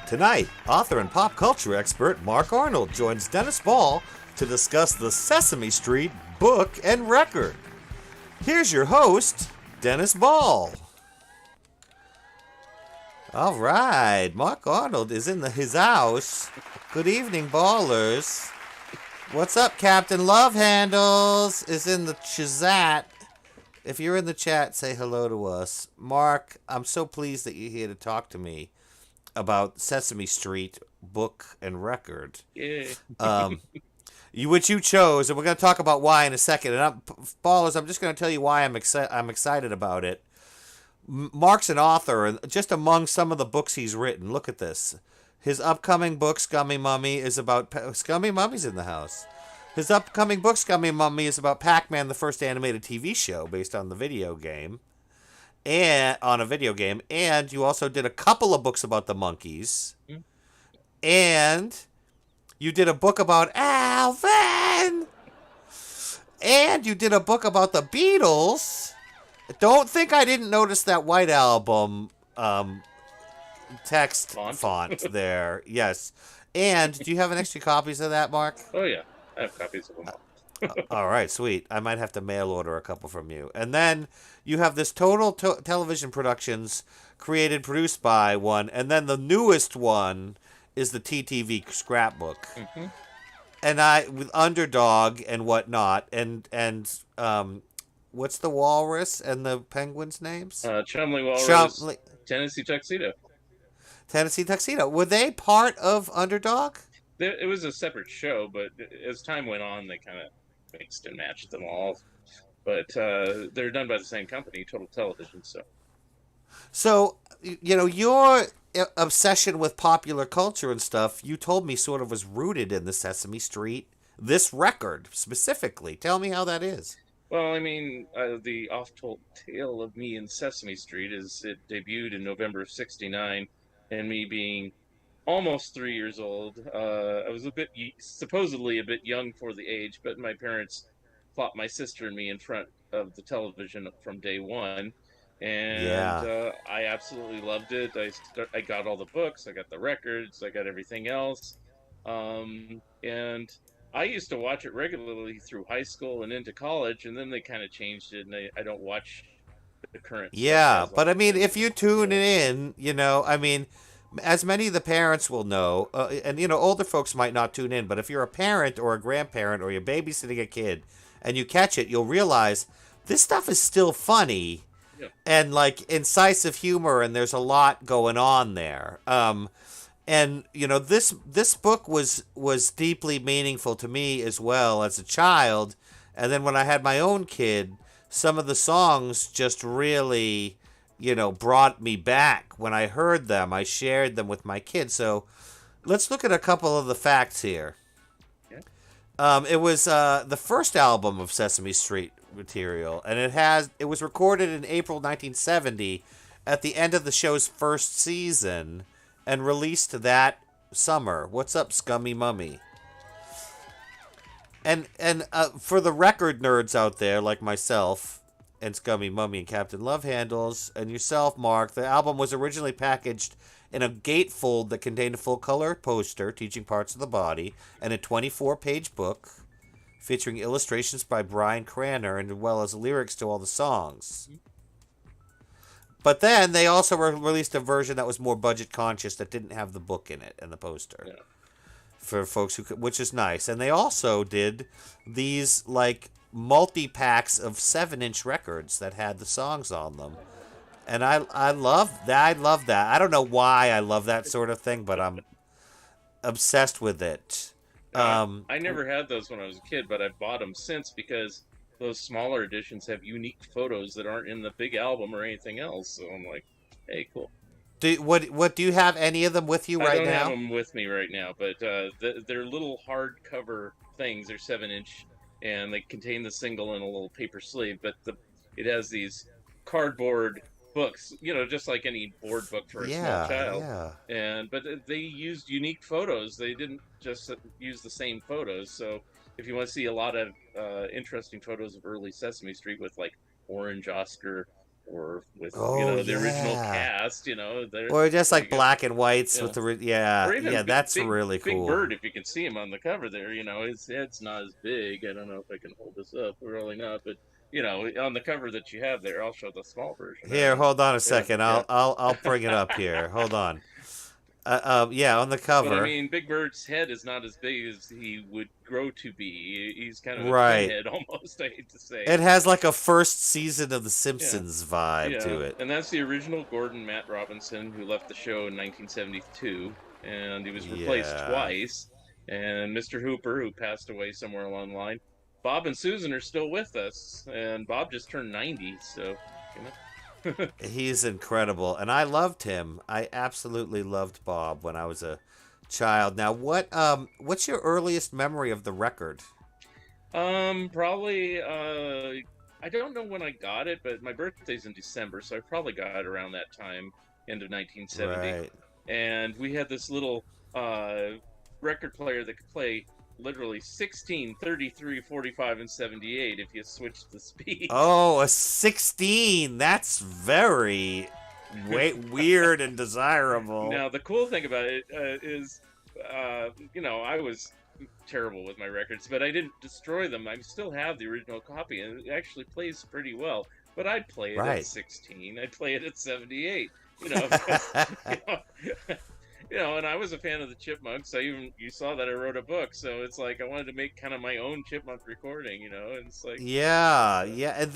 Tonight, author and pop culture expert Mark Arnold joins Dennis Ball to discuss the Sesame Street book and record. Here's your host, Dennis Ball. All right, Mark Arnold is in his house. Good evening, ballers. What's up, Captain Love Handles is in the chazat. If you're in the chat, say hello to us. Mark, I'm so pleased that you're here to talk to me about Sesame Street book and record. Yeah. Which you chose, and we're going to talk about why in a second. And ballers, I'm just going to tell you why I'm excited about it. Mark's an author, and just among some of the books he's written, look at this. His upcoming book, Scummy Mummy, is about... Scummy Mummy's in the house. His upcoming book, Scummy Mummy, is about Pac-Man, the first animated TV show based on the video game. And on a video game. And you also did a couple of books about the monkeys. Mm. And you did a book about Alvin. And you did a book about the Beatles. Don't think I didn't notice that White Album text font there. Yes. And do you have an extra copies of that, Mark? Oh, yeah. I have copies of them all. All right, sweet. I might have to mail order a couple from you. And then you have this Total Television Productions created, produced by one. And then the newest one is the TTV scrapbook. Mm-hmm. And with Underdog and whatnot. And what's the walrus and the penguins' names? Chumley Walrus, Tennessee Tuxedo. Tennessee Tuxedo. Were they part of Underdog? It was a separate show, but as time went on, they kind of mixed and matched them all. But they're done by the same company, Total Television. So, you know, your obsession with popular culture and stuff, you told me sort of was rooted in the Sesame Street, this record specifically. Tell me how that is. Well, I mean, the oft-told tale of me in Sesame Street is it debuted in November of '69, and me being almost 3 years old. I was supposedly a bit young for the age, but my parents plopped my sister and me in front of the television from day one, and I absolutely loved it. I got all the books, I got the records, I got everything else, and I used to watch it regularly through high school and into college, and then they kind of changed it, and I don't watch the current. Yeah, but I mean, if you tune in, you know, I mean, as many of the parents will know, and, you know, older folks might not tune in, but if you're a parent or a grandparent or you're babysitting a kid and you catch it, you'll realize this stuff is still funny and, like, incisive humor, and there's a lot going on there. And, you know, this book was deeply meaningful to me as well as a child. And then when I had my own kid, some of the songs just really, you know, brought me back. When I heard them, I shared them with my kids. So let's look at a couple of the facts here. Yeah. It was the first album of Sesame Street material, and it was recorded in April 1970 at the end of the show's first season, and released that summer. What's up, Scummy Mummy? And for the record nerds out there like myself and Scummy Mummy and Captain Love Handles and yourself, Mark, the album was originally packaged in a gatefold that contained a full-color poster teaching parts of the body and a 24-page book featuring illustrations by Brian Craner and as well as lyrics to all the songs. But then they also released a version that was more budget conscious that didn't have the book in it and the poster for folks who could, which is nice. And they also did these like multi-packs of 7-inch records that had the songs on them. And I love that. I don't know why I love that sort of thing, but I'm obsessed with it. I never had those when I was a kid, but I've bought them since because those smaller editions have unique photos that aren't in the big album or anything else. So I'm like, hey, cool. Do you have any of them with you right now? I don't have them with me right now, but they're little hardcover things. They're 7-inch, and they contain the single in a little paper sleeve. But it has these cardboard books, you know, just like any board book for a small child. Yeah. But they used unique photos. They didn't just use the same photos. So if you want to see a lot of interesting photos of early Sesame Street with like Orange Oscar or with Oh the original yeah. cast. There Or just you like go. black and whites with Yeah. the Or yeah, even that's really Big cool. Bird, if you can see him on the cover there, his head's not as big. I don't know if I can hold this up, probably not, but on the cover that you have there, I'll show the small version. I Here, mean, hold on a yeah, second. yeah. I'll bring it up here. Hold on. Yeah, on the But I cover. mean, Big Bird's head is not as big as he would grow to be. He's kind of a Right. pinhead almost, I hate to say. It has like a first season of The Yeah. Simpsons vibe Yeah, to it. and that's the original Gordon Matt Robinson who left the show in 1972, and he was replaced Yeah. twice. And Mr. Hooper, who passed away somewhere along the line, Bob and Susan are still with us, and Bob just turned 90, so He's incredible, and I loved him. I absolutely loved Bob when I was a child. Now, what's your earliest memory of the record? Probably I don't know when I got it, but my birthday's in December, so I probably got it around that time, end of 1970. Right. And we had this little record player that could play literally 16, 33, 45, and 78 if you switched the speed. Oh, a 16. That's very weird and desirable. Now, the cool thing about it is, I was terrible with my records, but I didn't destroy them. I still have the original copy, and it actually plays pretty well. But I'd play it at Right. 16. I'd play it at 78. Because, you know, and I was a fan of the Chipmunks. You saw that I wrote a book, so it's like I wanted to make kind of my own Chipmunk recording, and it's like, Yeah, yeah, and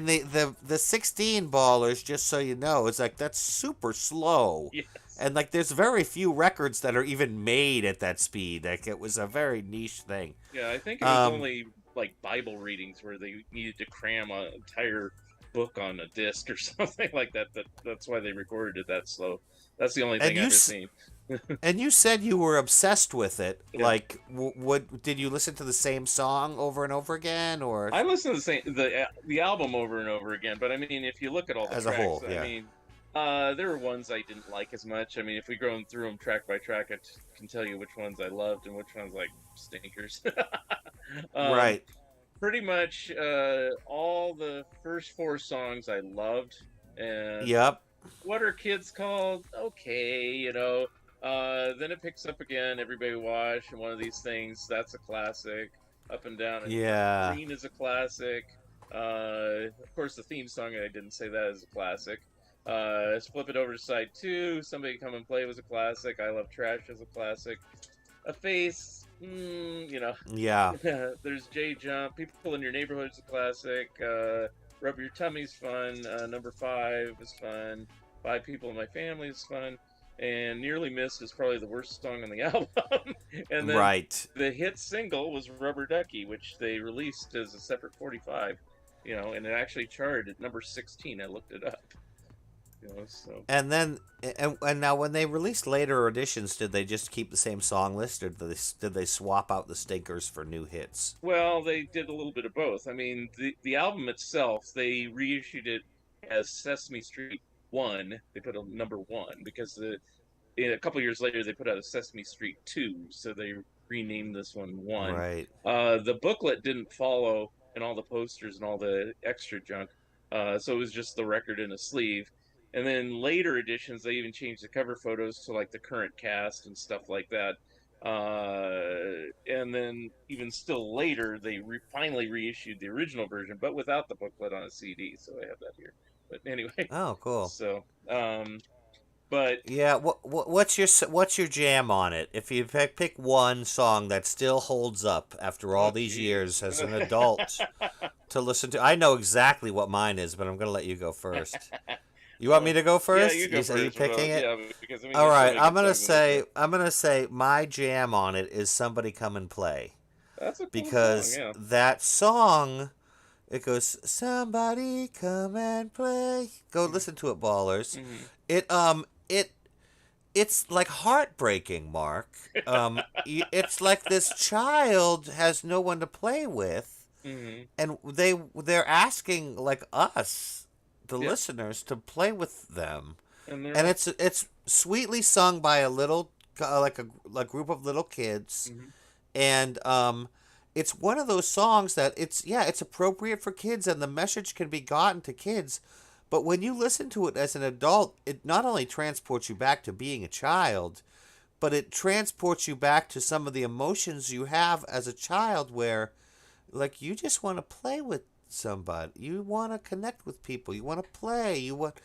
the 16 ballers, just so you know, it's like that's super slow. yes. And like there's very few records that are even made at that speed. Like it was a very niche thing. Yeah, I think it was only like Bible readings where they needed to cram an entire book on a disc or something like that. That's why they recorded it that slow. That's the only And thing I've ever seen. and you said you were obsessed with it. Yeah. Like what did you listen to the same song over and over again or I listen to the album over and over again, but I mean, if you look at all the as tracks, a whole, I yeah. mean, there were ones I didn't like as much. I mean, if we go through them track by track, I can tell you which ones I loved and which ones like stinkers. Right. Pretty much all the first four songs I loved, and Yep. What Are Kids Called? Okay, then it picks up again. Everybody Wash and One of These Things. That's a classic. Up and Down and Yeah. Green is a classic. Of course, the theme song, I didn't say that is a classic. Let's flip it over to side two. Somebody Come and Play was a classic. I Love Trash is a classic. A Face, Yeah. There's J Jump. People in Your Neighborhood is a classic. Rub Your Tummy's fun. Number 5 is fun. 5 People in My Family is fun. And Nearly Missed is probably the worst song on the album. And then Right. the hit single was Rubber Ducky, which they released as a separate 45, and it actually charted at number 16. I looked it up. So. And then, and now when they released later editions, did they just keep the same song list, or did they swap out the stinkers for new hits? Well, they did a little bit of both. I mean, the album itself, they reissued it as Sesame Street 1. They put a number 1 because a couple years later they put out a Sesame Street 2, so they renamed this one 1. Right. The booklet didn't follow, and all the posters and all the extra junk, so it was just the record in a sleeve. And then later editions, they even changed the cover photos to like the current cast and stuff like that. And then even still later, they finally reissued the original version, but without the booklet on a CD. So I have that here. But anyway. Oh, cool. So, but yeah, what's your jam on it? If you pick one song that still holds up after all these years as an adult to listen to, I know exactly what mine is, but I'm gonna let you go first. You want me to go first? Yeah, you go first. Are you picking it? Yeah, because all right, I'm gonna say my jam on it is Somebody Come and Play. That's a cool because song, yeah. that song, it goes Somebody Come and Play. Go listen to it, ballers. Mm-hmm. It's like heartbreaking, Mark. It's like this child has no one to play with, and they're asking like us, the listeners, to play with them, and it's sweetly sung by a little a group of little kids, and it's one of those songs that it's appropriate for kids, and the message can be gotten to kids, But when you listen to it as an adult, it not only transports you back to being a child, but it transports you back to some of the emotions you have as a child where, like, you just want to play with somebody. You want to connect with people. You want to play. You want.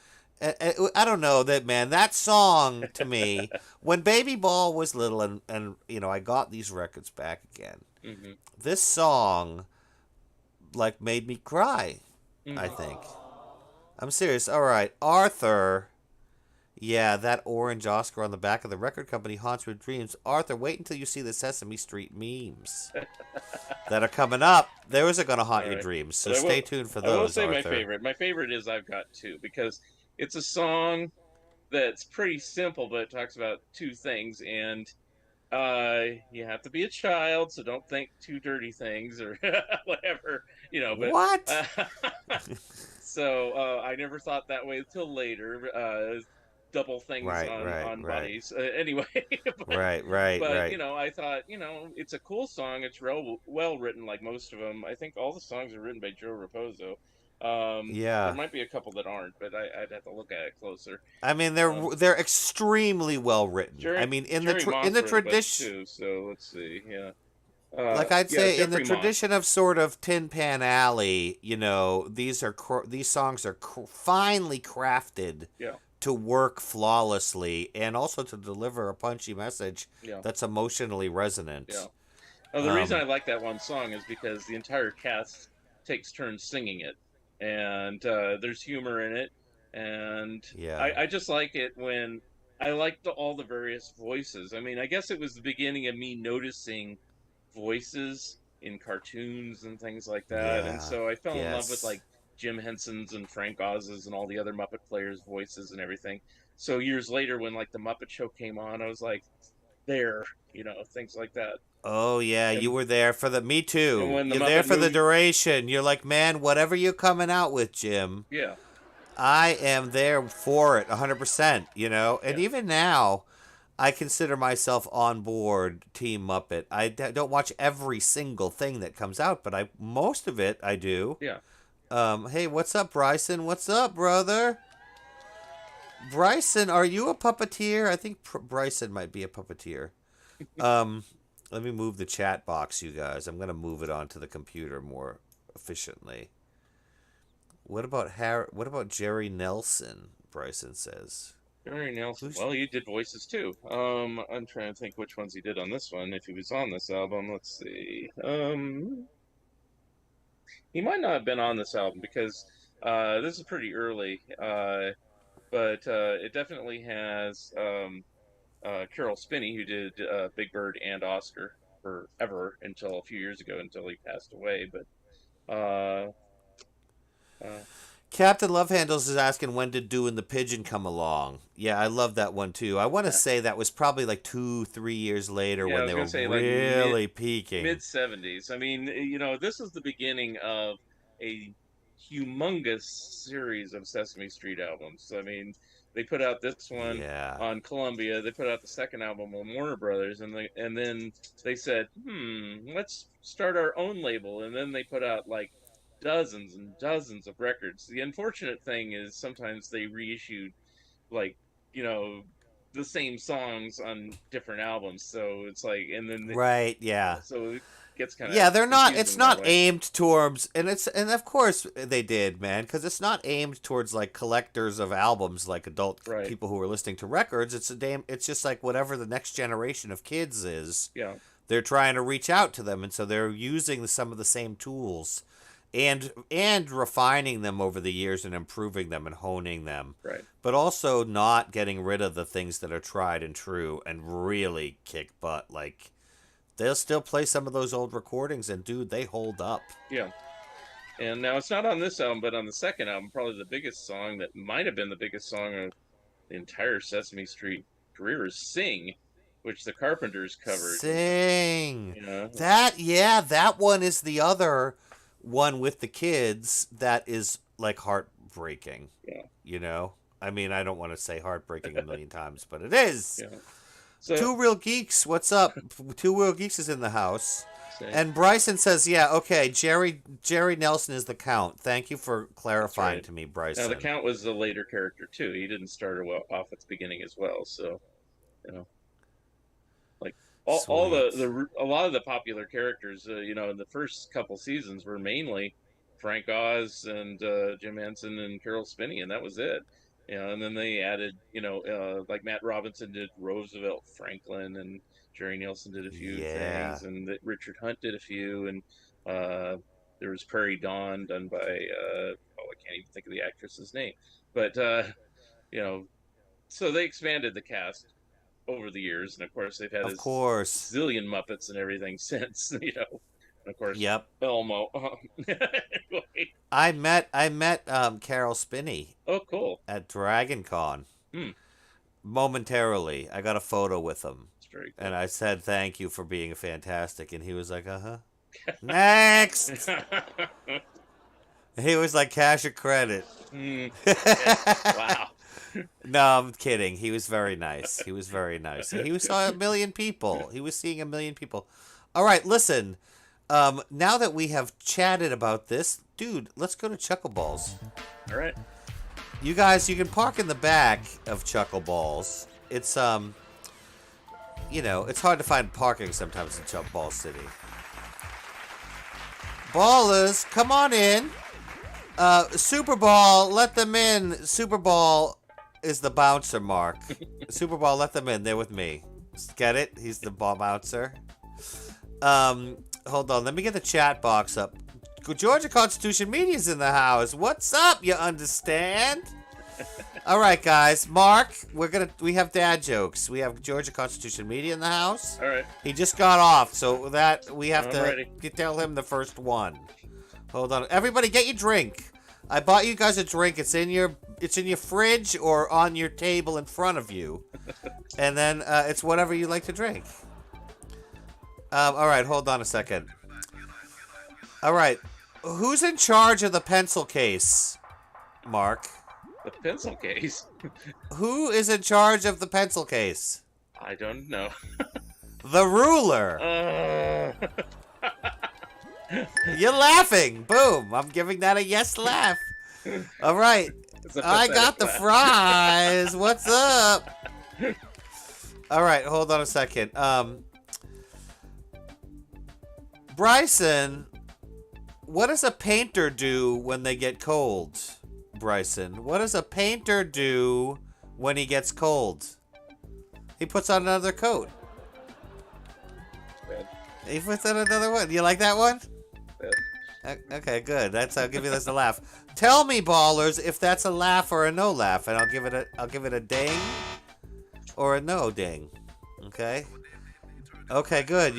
I don't know that, man. That song to me, when Baby Ball was little, and I got these records back again. Mm-hmm. This song, like, made me cry. I Mm-hmm. think. I'm serious. All right, Arthur. Yeah, that orange Oscar on the back of the record company haunts your dreams. Arthur, wait until you see the Sesame Street memes that are coming up. Those are going to haunt All your right. dreams, so But stay tuned for I will those, say my Arthur. favorite. My favorite is I've Got Two, because it's a song that's pretty simple, but it talks about two things, and you have to be a child, so don't think two dirty things or whatever, but What? uh, so I never thought that way until later. Double things Right, on right, right. bodies. Anyway, but Right, right, but right. I thought, it's a cool song. It's well written, like most of them. I think all the songs are written by Joe Raposo. There Yeah. might be a couple that aren't, but I'd have to look at it closer. I mean, Um, they're extremely well written. I mean, in Jerry the Moss wrote a bunch tradition, too. So let's see. Yeah. like I'd Yeah, say, in the Jeffrey Moss. tradition of sort of Tin Pan Alley, these songs are finely crafted Yeah. to work flawlessly and also to deliver a punchy message Yeah. that's emotionally Yeah. resonant. The reason I Um, like that one song is because the entire cast takes turns singing it, and there's humor in it, and yeah, I just like it when I like all the various voices. I mean, I guess it was the beginning of me noticing voices in cartoons and things like that, and yeah, so I fell in love with yes. like Jim Henson's and Frank Oz's and all the other Muppet players' voices and everything. So years later, when like the Muppet Show came on, I was like, there, things like that. Oh yeah, you And were there for me and too. when the You're there Muppet for the movie, duration. You're like, man, whatever you're coming out with, Jim, yeah, I am there for it 100%, And yeah, even now, I consider myself on board Team Muppet. Don't watch every single thing that comes out, but most of it I do. yeah. Hey, what's up, Bryson? What's up, brother? Bryson, are you a puppeteer? I think Bryson might be a puppeteer. Um, Let me move the chat box, you guys. I'm gonna move it onto the computer more efficiently. What about Jerry Nelson? Bryson says. Ernie Nelson. Who's Well, he did voices too. I'm trying to think which ones he did on this one. If he was on this album, let's see. He might not have been on this album because this is pretty early. But it definitely has Carol Spinney, who did Big Bird and Oscar forever until a few years ago, until he passed away. But uh, Captain Love Handles is asking when did Do and the Pigeon come along? Yeah, I love that one too. I want to uh, say that was probably like 2-3 years later yeah, I when was they gonna were say like mid really peaking. mid '70s. I mean, this is the beginning of a humongous series of Sesame Street albums. I mean, they put out this one Yeah. on Columbia. They put out the second album on Warner Brothers, and then they said, let's start our own label. And then they put out like dozens and dozens of records. The unfortunate thing is sometimes they reissued like you know the same songs on different albums. So it's like, and then Right, yeah. so it gets kind of Yeah, they're not it's confusing that not way. aimed towards and of course they did, man, cuz it's not aimed towards like collectors of albums like adult Right. people who are listening to records. It's just like whatever the next generation of kids is. Yeah. They're trying to reach out to them, and so they're using some of the same tools and refining them over the years and improving them and honing them, Right. but also not getting rid of the things that are tried and true and really kick butt. Like, they'll still play some of those old recordings, and dude, they hold up. Yeah. And now it's not on this album, but on the second album, probably the biggest song that might have been the biggest song of the entire Sesame Street career is "Sing," which the Carpenters covered. Sing. You know. That one is the other one with the kids that is like heartbreaking. Yeah. I mean, I don't want to say heartbreaking a million times, but it is. Yeah. So, Two Real Geeks, what's up? Two Real Geeks is in the house. say, And Bryson says, yeah, okay, Jerry Nelson is the Count. Thank you for that's clarifying right. to me, Now the Bryson. Count was a later character too. He didn't start off at the beginning as well. So, you know, like all Sweet. a lot of the popular characters, in the first couple seasons were mainly Frank Oz and Jim Henson and Carol Spinney, and that was it. And then they added, like Matt Robinson did Roosevelt Franklin, and Jerry Nelson did a few Yeah. things, and Richard Hunt did a few, and uh, there was Prairie Dawn done by I can't even think of the actress's name, but you know, so they expanded the cast over the years, and of course they've had a Of course. zillion Muppets and everything since, and of course Yep. Elmo. Anyway. I met Carol Spinney Oh, cool. at Dragon Con Hmm, momentarily. I got a photo with him. it's very And cool. I said thank you for being fantastic. And he was like, uh-huh. Next! He was like, cash or credit. Hmm, wow. No, I'm kidding. He was very nice. He was very nice. And he saw a million people. He was seeing a million people. All right, listen. Now that we have chatted about this, dude, let's go to Chuckle Balls. All right. You guys, you can park in the back of Chuckle Balls. It's it's hard to find parking sometimes in Chuckle Ball City. Ballers, come on in. Super Ball, let them in. Super Ball is the bouncer, Mark. Super Ball, let them in. They're with me. Get it? He's the ball bouncer. Hold on. Let me get the chat box up. Georgia Constitution Media's in the house. What's up? You understand? All right, guys. Mark, we have dad jokes. We have Georgia Constitution Media in the house. All right. He just got off, so that we have I'm to ready. tell him the first one. Hold on. Everybody get your drink. I bought you guys a drink. It's in your fridge or on your table in front of you. And then it's whatever you like to drink. All right, hold on a second. All right. Who's in charge of the pencil case, Mark? The pencil case. Who is in charge of the pencil case? I don't know. The ruler. You're laughing. Boom. I'm giving that a yes laugh. All right. It's a I got pathetic the laugh. fries. What's up? All right. Hold on a second. Bryson, what does a painter do when they get cold? Bryson, what does a painter do when he gets cold? He puts on another coat. Bad, He puts on another one. You like that one? bad. Okay, good. I'll give you this a laugh. Tell me, ballers, if that's a laugh or a no laugh, and I'll give it a ding or a no ding. Okay. Okay, good.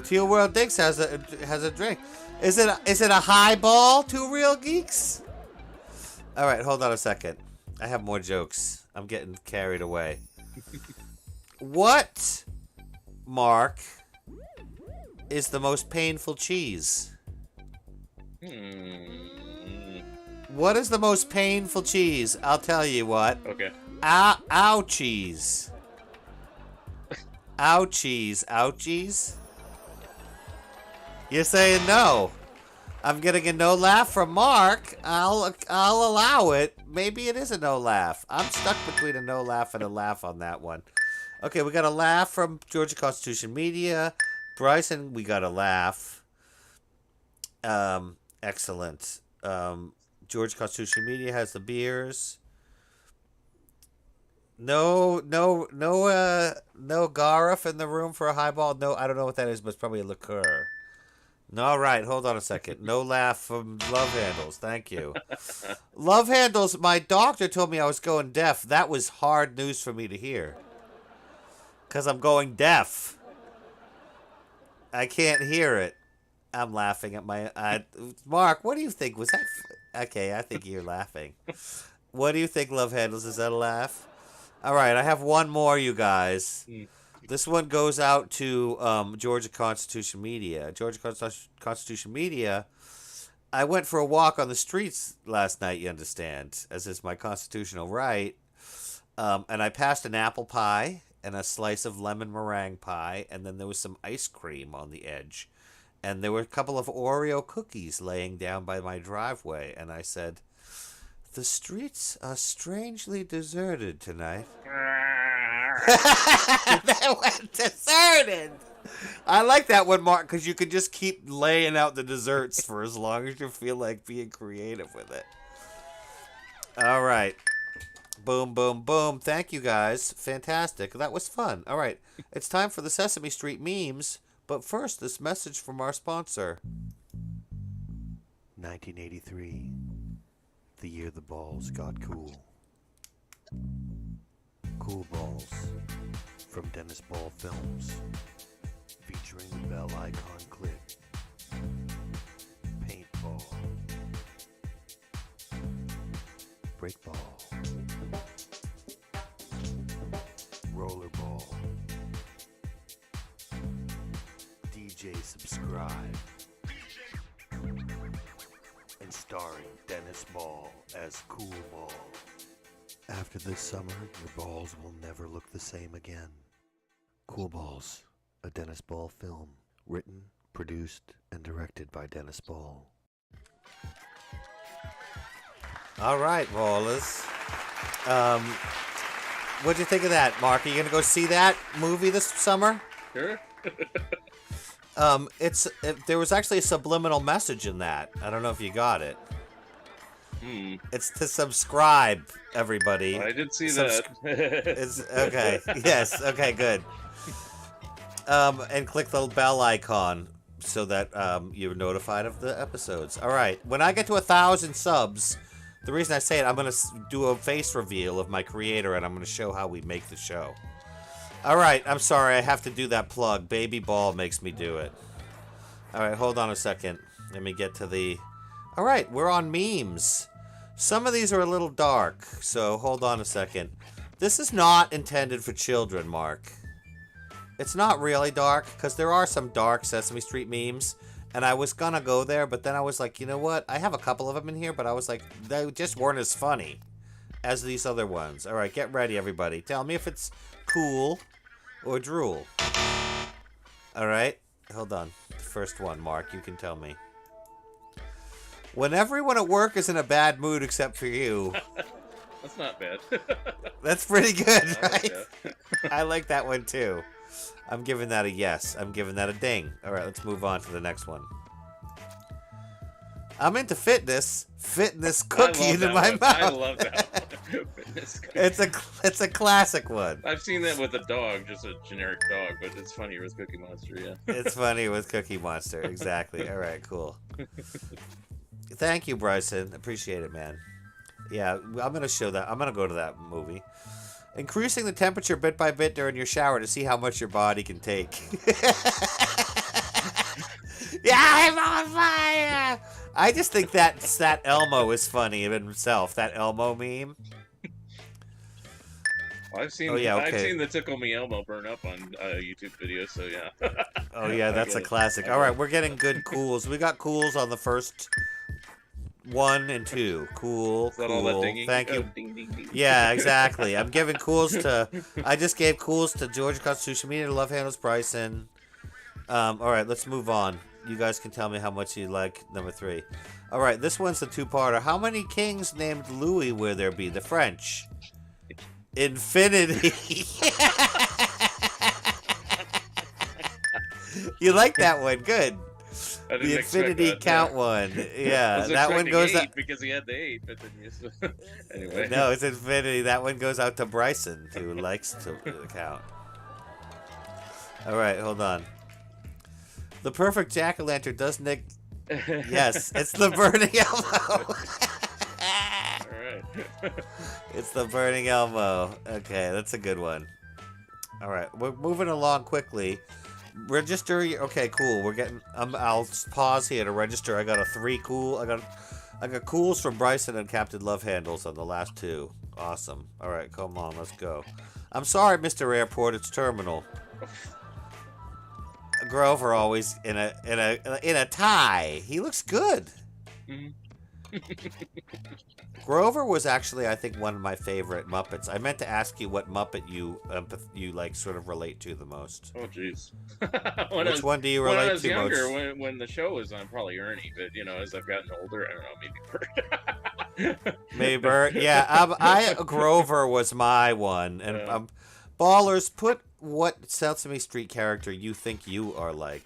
Teal World Dicks has a drink. Is it a highball? Two Real Geeks. All right, hold on a second. I have more jokes. I'm getting carried away. What, Mark, is the most painful cheese? What is the most painful cheese? I'll tell you what. Okay. Ouchies. Ouchies. Ouchies? You're saying no. I'm getting a no laugh from Mark. I'll allow it. Maybe it is a no laugh. I'm stuck between a no laugh and a laugh on that one. Okay, we got a laugh from Georgia Constitution Media. Bryson, we got a laugh. Excellent. Georgia Constitution Media has the beers. No Gareth in the room for a highball. No, I don't know what that is, but it's probably a liqueur. All right, hold on a second. No laugh from Love Handles. Thank you. Love Handles, my doctor told me I was going deaf. That was hard news for me to hear. Because I'm going deaf. I can't hear it. I'm laughing at my... Mark, what do you think? Was that... Okay, I think you're laughing. What do you think, Love Handles? Is that a laugh? All right, I have one more, you guys. This one goes out to Georgia Constitution Media. Georgia Constitution Media, I went for a walk on the streets last night, you understand, as is my constitutional right. And I passed an apple pie and a slice of lemon meringue pie, and then there was some ice cream on the edge. And there were a couple of Oreo cookies laying down by my driveway, and I said, "The streets are strangely deserted tonight." That went deserted. I like that one, Mark, because you could just keep laying out the desserts for as long as you feel like being creative with it. All right. Boom, boom, boom. Thank you, guys. Fantastic. That was fun. All right. It's time for the Sesame Street memes. But first, this message from our sponsor. 1983. The year the balls got cool. Cool balls. From Dennis Ball Films. Featuring the bell icon clip. Paintball. Breakball. Rollerball. DJ Subscribe. And starring Dennis Ball as Cool Ball. After this summer, your balls will never look the same again. Cool Balls, a Dennis Ball film. Written, produced, and directed by Dennis Ball. All right, Ballers. What'd you think of that, Mark? Are you going to go see that movie this summer? Sure. There was actually a subliminal message in that. I don't know if you got it. It's to subscribe, everybody. I did see that. It's okay. Yes. Okay. Good. And click the bell icon so that you're notified of the episodes. All right. When I get to 1,000 subs, the reason I say it, I'm gonna do a face reveal of my creator, and I'm gonna show how we make the show. All right. I'm sorry. I have to do that plug. Baby Ball makes me do it. All right. Hold on a second. Let me get to the... All right. We're on memes. Some of these are a little dark, so hold on a second. This is not intended for children, Mark. It's not really dark, because there are some dark Sesame Street memes, and I was gonna go there, but then I was like, you know what? I have a couple of them in here, but I was like, they just weren't as funny as these other ones. All right, get ready, everybody. Tell me if it's cool or drool. All right, hold on. First one, Mark, you can tell me. When everyone at work is in a bad mood except for you. That's not bad. That's pretty good, right? Like I like that one too. I'm giving that a yes. I'm giving that a ding. All right, let's move on to the next one. I'm into fitness. Fitness cookie into my mouth. I love that one. Fitness cookie. It's a classic one. I've seen that with a dog, just a generic dog, but it's funnier with Cookie Monster, yeah. It's funny with Cookie Monster, exactly. All right, cool. Thank you, Bryson. Appreciate it, man. Yeah, I'm going to show that. I'm going to go to that movie. Increasing the temperature bit by bit during your shower to see how much your body can take. Yeah, I'm on fire! I just think that Elmo is funny in himself. That Elmo meme. I've seen the Tickle Me Elmo burn up on YouTube videos, so yeah. Oh yeah, that's a classic. All right, we're getting good cools. We got cools on the first 1 and 2. Cool, cool. Thank you. Ding, ding, ding. Yeah, exactly. I'm giving cools to... I just gave cools to Georgia Constitution Media, Love Handles Bryson. All right, let's move on. You guys can tell me how much you like number 3. All right, this one's a two-parter. How many kings named Louis will there be? The French. Infinity. You like that one? Good. The infinity count one. Yeah, that one goes out because he had the 8, but then anyway. No, it's infinity. That one goes out to Bryson, who likes to count. All right, hold on. The perfect jack-o'-lantern does Nick. Yes, it's the burning Elmo. All right. It's the burning Elmo. Okay, that's a good one. All right, we're moving along quickly. Register. Okay, cool. We're getting. I'll pause here to register. I got a 3 cool. I got cools from Bryson and Captain Love Handles on the last 2. Awesome. All right, come on, let's go. I'm sorry, Mr. Airport. It's terminal. Grover always in a tie. He looks good. Mm-hmm. Grover was actually, I think, one of my favorite Muppets. I meant to ask you what Muppet you like sort of relate to the most. Oh, jeez. Which one do you When I relate was to younger, most? when the show was on, probably Ernie. But as I've gotten older, I don't know, maybe Bert. Maybe Bert. Yeah, I Grover was my one, and Yeah. Ballers, put what Sesame Street character you think you are like.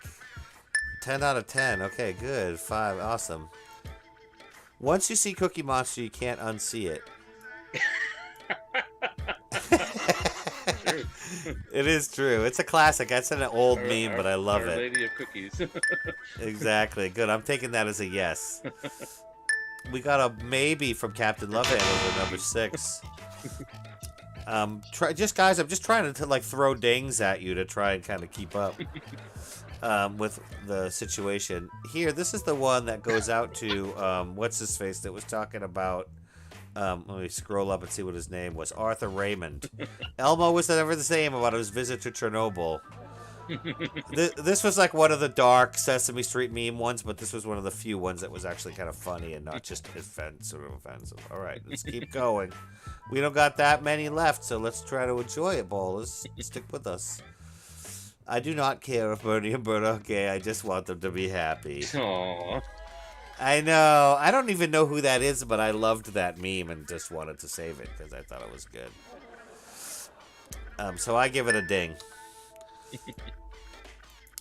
10 out of 10. Okay, good. 5. Awesome. Once you see Cookie Monster, you can't unsee it. True. It is true. It's a classic. That's an old Our, meme, our, but I love Our it. Lady of Cookies. Exactly. Good. I'm taking that as a yes. We got a maybe from Captain Love Handles at number 6. Guys, I'm just trying to like throw dings at you to try and kind of keep up with the situation. Here, this is the one that goes out to what's his face that was talking about. Let me scroll up and see what his name was. Arthur Raymond. Elmo was never the same about his visit to Chernobyl. This was like one of the dark Sesame Street meme ones, but this was one of the few ones that was actually kind of funny and not just offensive. All right, let's keep going. We don't got that many left, so let's try to enjoy it, ballers. Stick with us. I do not care if Bernie and Bert are gay. I just want them to be happy. Aww. I know. I don't even know who that is, but I loved that meme and just wanted to save it because I thought it was good. So I give it a ding.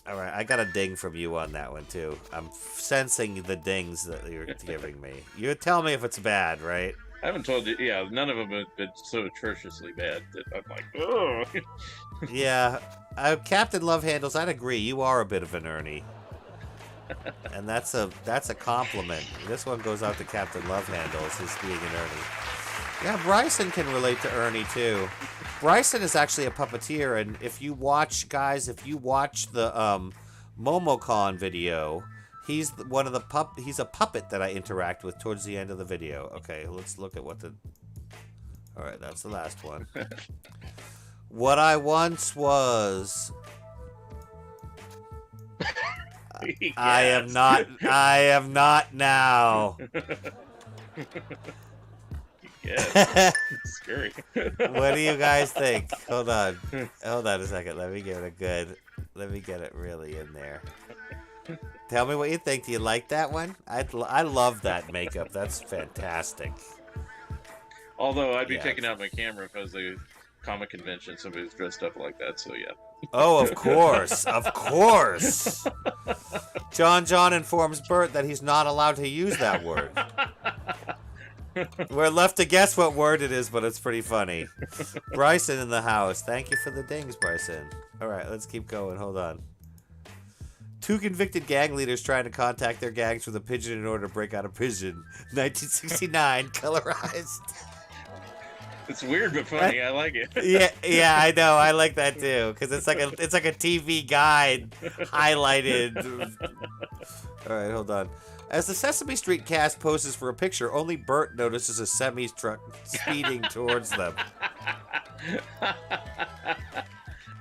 All right, I got a ding from you on that one too. I'm sensing the dings that you're giving me. You tell me if it's bad, right? I haven't told you. Yeah, none of them have been so atrociously bad that I'm like, oh. Yeah, Captain Love Handles. I'd agree. You are a bit of an Ernie, and that's a compliment. This one goes out to Captain Love Handles, who's being an Ernie. Yeah, Bryson can relate to Ernie too. Bryson is actually a puppeteer, and if you watch the MomoCon video, he's one of the he's a puppet that I interact with towards the end of the video. Okay, let's look at what the. All right, that's the last one. What I once was. I am not. I am not now. Yeah, scary. What do you guys think? Hold on a second. Let me get it really in there. Tell me what you think. Do you like that one? I love that makeup. That's fantastic. Although I'd be taking out my camera if I was a comic convention, somebody was dressed up like that. So yeah. Oh, of course, of course. John informs Bert that he's not allowed to use that word. We're left to guess what word it is, but it's pretty funny. Bryson in the house. Thank you for the dings, Bryson. All right, let's keep going. Hold on. 2 convicted gang leaders trying to contact their gangs with a pigeon in order to break out of prison. 1969, colorized. It's weird but funny. I like it. Yeah, I know. I like that too because it's like a TV guide highlighted. All right, hold on. As the Sesame Street cast poses for a picture, only Bert notices a semi truck speeding towards them.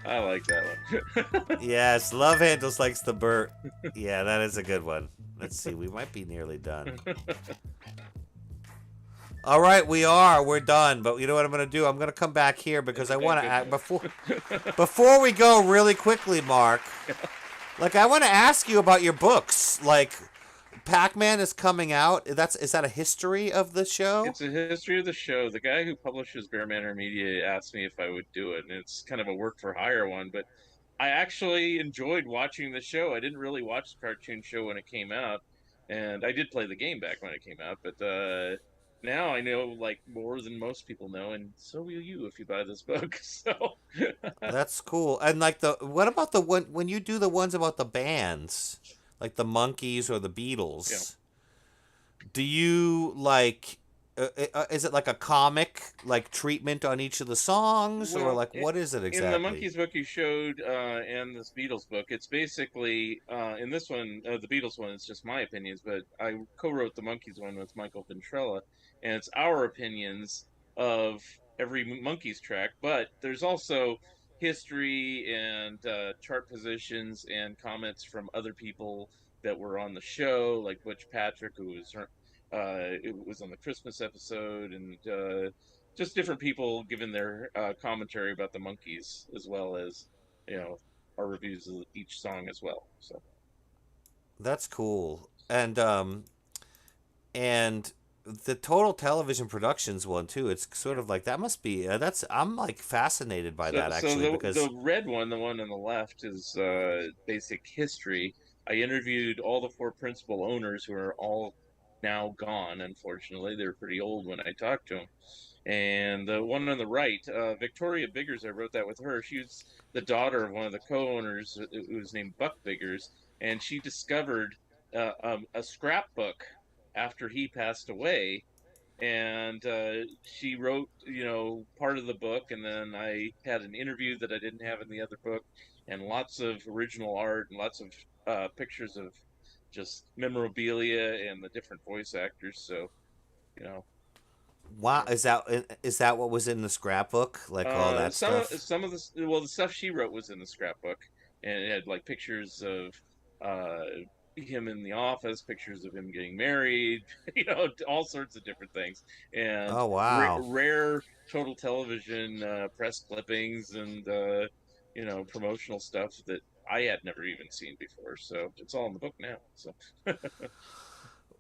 I like that one. Yes, Love Handles likes the Bert. Yeah, that is a good one. Let's see, we might be nearly done. All right, we're done. But you know what I'm going to do? I'm going to come back here because I want to before we go really quickly, Mark. Like I want to ask you about your books. Like Pac-Man is coming out. Is that a history of the show? It's a history of the show. The guy who publishes Bear Manor Media asked me if I would do it, and it's kind of a work for hire one, but I actually enjoyed watching the show. I didn't really watch the cartoon show when it came out, and I did play the game back when it came out, but now I know like more than most people know, and so will you if you buy this book. So That's cool. And like what about the one when you do the ones about the bands, like the Monkees or the Beatles? Yeah. Do you like? Is it like a comic like treatment on each of the songs, or like what is it exactly? In the Monkees book you showed and this Beatles book, it's basically in this one, the Beatles one, it's just my opinions, but I co-wrote the Monkees one with Michael Ventrella, and it's our opinions of every Monkees track. But there's also history and chart positions and comments from other people that were on the show, like Butch Patrick, who was it was on the Christmas episode, and just different people giving their commentary about the Monkees, as well as our reviews of each song as well. So That's cool. And the Total Television Productions one too. It's sort of like that must be that's I'm like fascinated by that so actually the because red one, the one on the left, is basic history. I interviewed all the four principal owners, who are all now gone. Unfortunately, they were pretty old when I talked to them. And the one on the right, Victoria Biggers, I wrote that with her. She was the daughter of one of the co-owners, who was named Buck Biggers, and she discovered a scrapbook after he passed away, and she wrote part of the book, and then I had an interview that I didn't have in the other book, and lots of original art and lots of pictures of just memorabilia and the different voice actors. So you know wow, is that what was in the scrapbook? Like all that stuff? some of the stuff she wrote was in the scrapbook, and it had like pictures of uh him in the office, pictures of him getting married, all sorts of different things, and Oh wow. rare total television press clippings, and promotional stuff that I had never even seen before. So it's all in the book now. So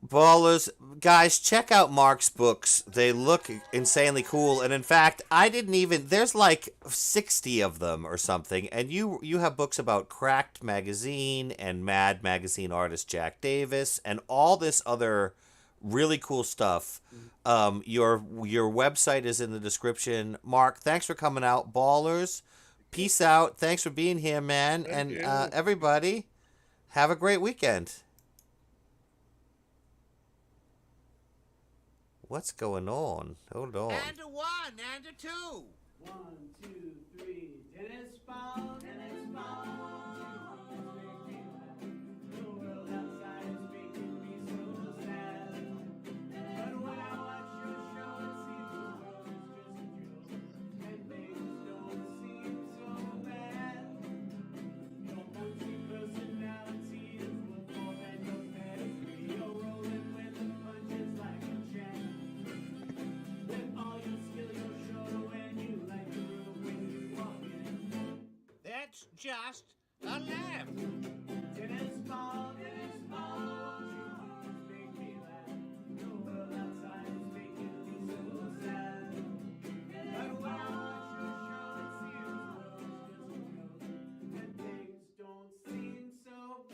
Ballers, guys, check out Mark's books. They look insanely cool, and in fact, I didn't even. There's like 60 of them or something, and you have books about Cracked magazine and Mad magazine artist Jack Davis and all this other really cool stuff. Your website is in the description. Mark, thanks for coming out, ballers. Peace out. Thanks for being here, man, thank and you. everybody, have a great weekend. What's going on? Hold on. And a one, and a two. 1, 2, 3, tennis ball, tennis ball. The world outside is making me so sad. But when I watch your show, it seems the world is just a drill, and things don't seem so bad. Your multi-personality is worth more than your pedigree. You're rolling with the punches like a champ. With all your skill, you're sure when you like the room when you walk in. That's just a laugh. Tennis ball, tennis ball.